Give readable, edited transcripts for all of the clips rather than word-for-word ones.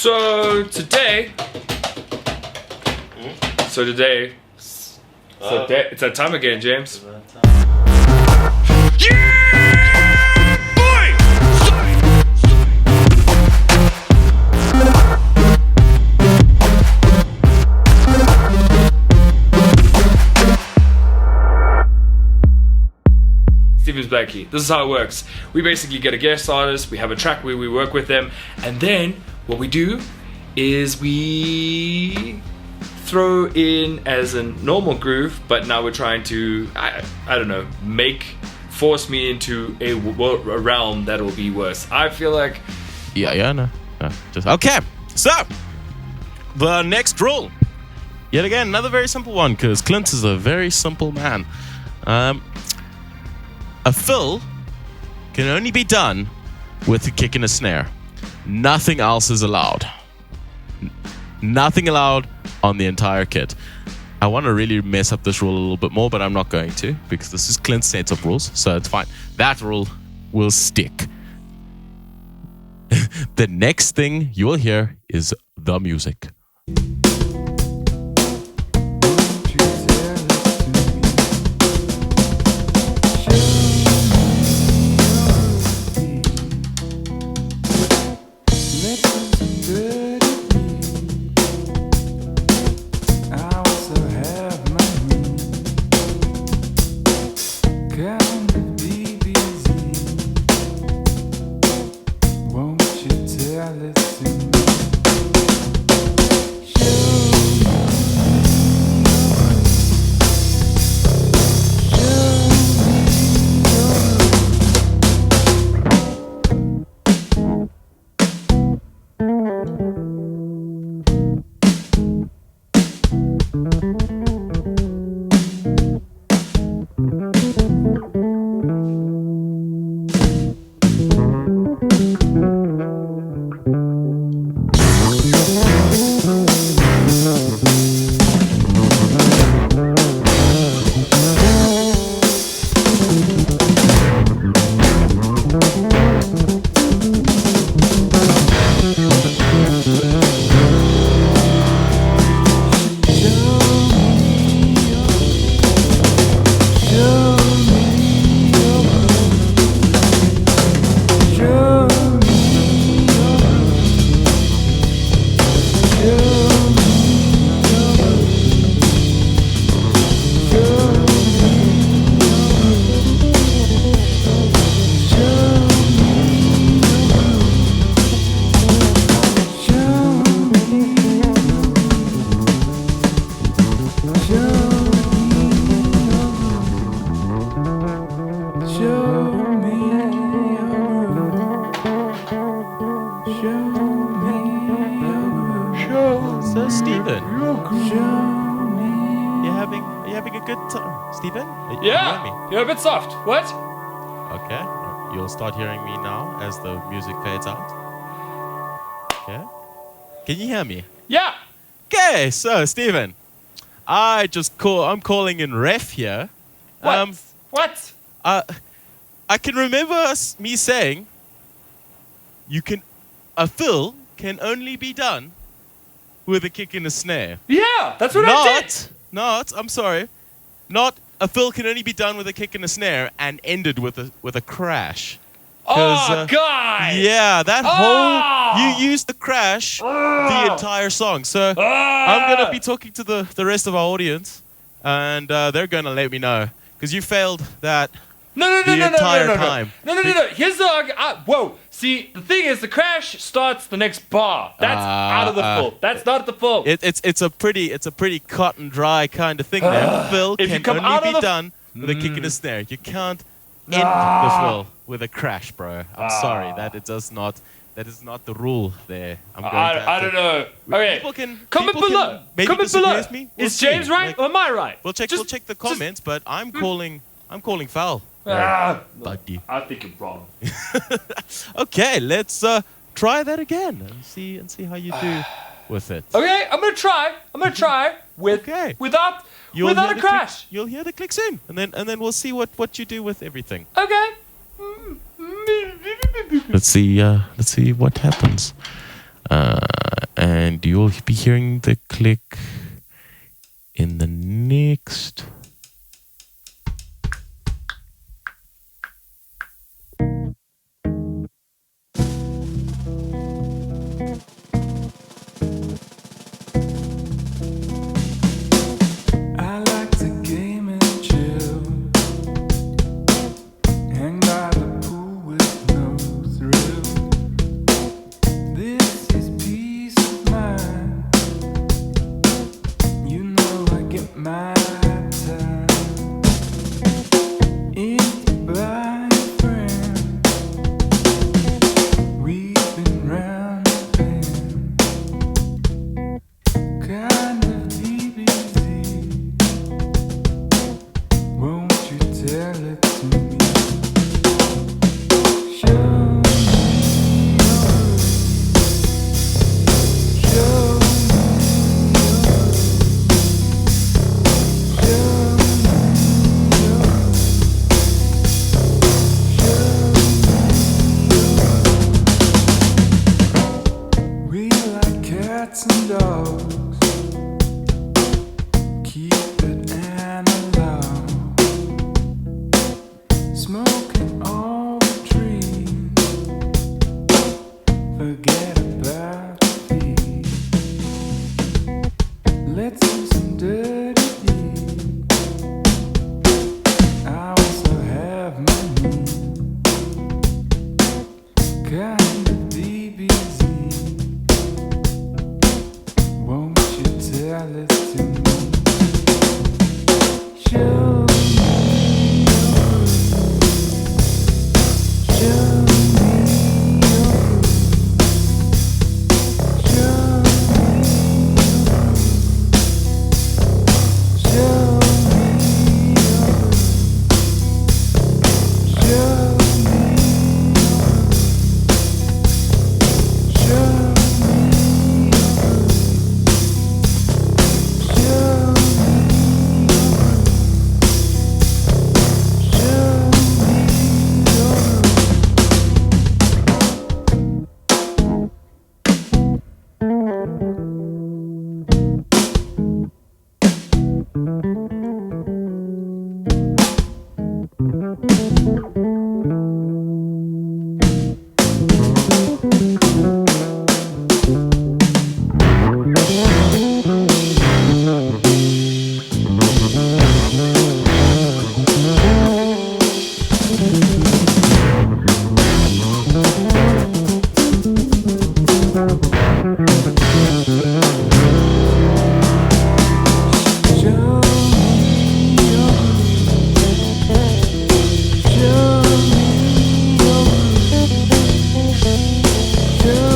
So today, it's that time again, James. Steven's Blackie. This is how it works. We basically get a guest artist, we have a track where we work with them, and then what we do is we throw in as a normal groove, but now we're trying to, I don't know, force me into a realm that will be worse. I feel like... No. Okay, so, the next rule. Yet again, another very simple one, because Clint is a very simple man. A fill can only be done with a kick and a snare. Nothing else is allowed. Nothing allowed on the entire kit. I want to really mess up this rule a little bit more, but I'm not going to, because this is Clint's set of rules, so it's fine. That rule will stick. The next thing you will hear is the music. So, Stephen, you having a good time, Stephen? Yeah, you're a bit soft. What? Okay, you'll start hearing me now as the music fades out. Okay, can you hear me? Yeah. Okay, so Stephen, I'm calling in ref here. What? I can remember me saying, a fill can only be done with a kick and a snare. Yeah, that's what I did. I'm sorry. Not a fill can only be done with a kick and a snare and ended with a crash. Oh, God! Yeah, that whole... You used the crash the entire song. So I'm going to be talking to the rest of our audience, and they're going to let me know. Because you failed that entire time. No. Here's the... whoa. See, the thing is, the crash starts the next bar. That's out of the full. That's not the full. It's a pretty cut and dry kind of thing there. Fill can only be done with a kick and a snare. You can't end the fill with a crash, bro. I'm sorry. That is not the rule there. I don't know. Okay. Comment below. Comment below. Me. Is James right or am I right? We'll check the comments, but I'm calling foul. Buddy. I think you're wrong. Okay, let's try that again and see how you do with it. Okay, I'm gonna try without a crash. You'll hear the click soon, and then we'll see what you do with everything. Okay. Let's see what happens. And you'll be hearing the click in the next. I like to game and chill, hang by the pool with no thrill. This is peace of mind. You know I get my time. It's by a friend. We've been round and kind of BBC. Won't you tell it to me? Show me yours. Show me yours. Show me yours. Show me yours. We like cats and dogs. Keep it analog. Smoking all the dreams. Forget about the beat. Let's do some dirty deeds. I also have my needs. Kind of BBC. Won't you tell it to me? Show me yours. Show me yours. Show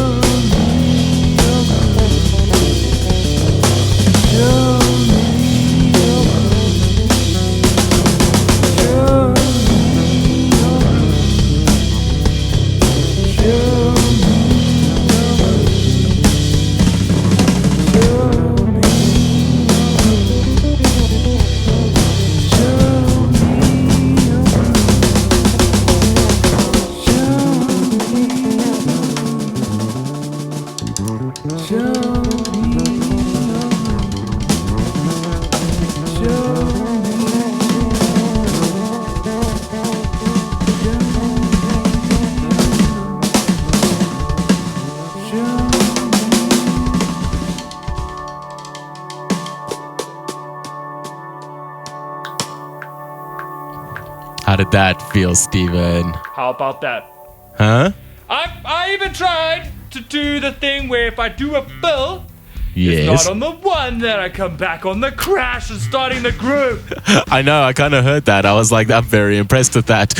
me yours. Show me yours. Show me yours. Show me How did that feel, Steven? How about that? Huh? I even tried to do the thing where if I do a fill, Yes. it's not on the one, then I come back on the crash and starting the groove. I know, I kind of heard that. I was like, I'm very impressed with that.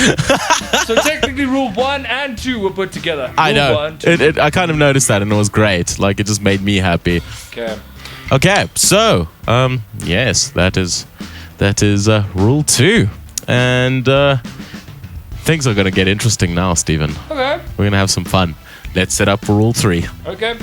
So technically rule 1 and 2 were put together. I know. Rule 1, 2. I kind of noticed that and it was great. Like, it just made me happy. Okay. Okay, so, yes, that is rule 2. And things are going to get interesting now, Steven. Okay. We're going to have some fun. Let's set up for rule 3. Okay.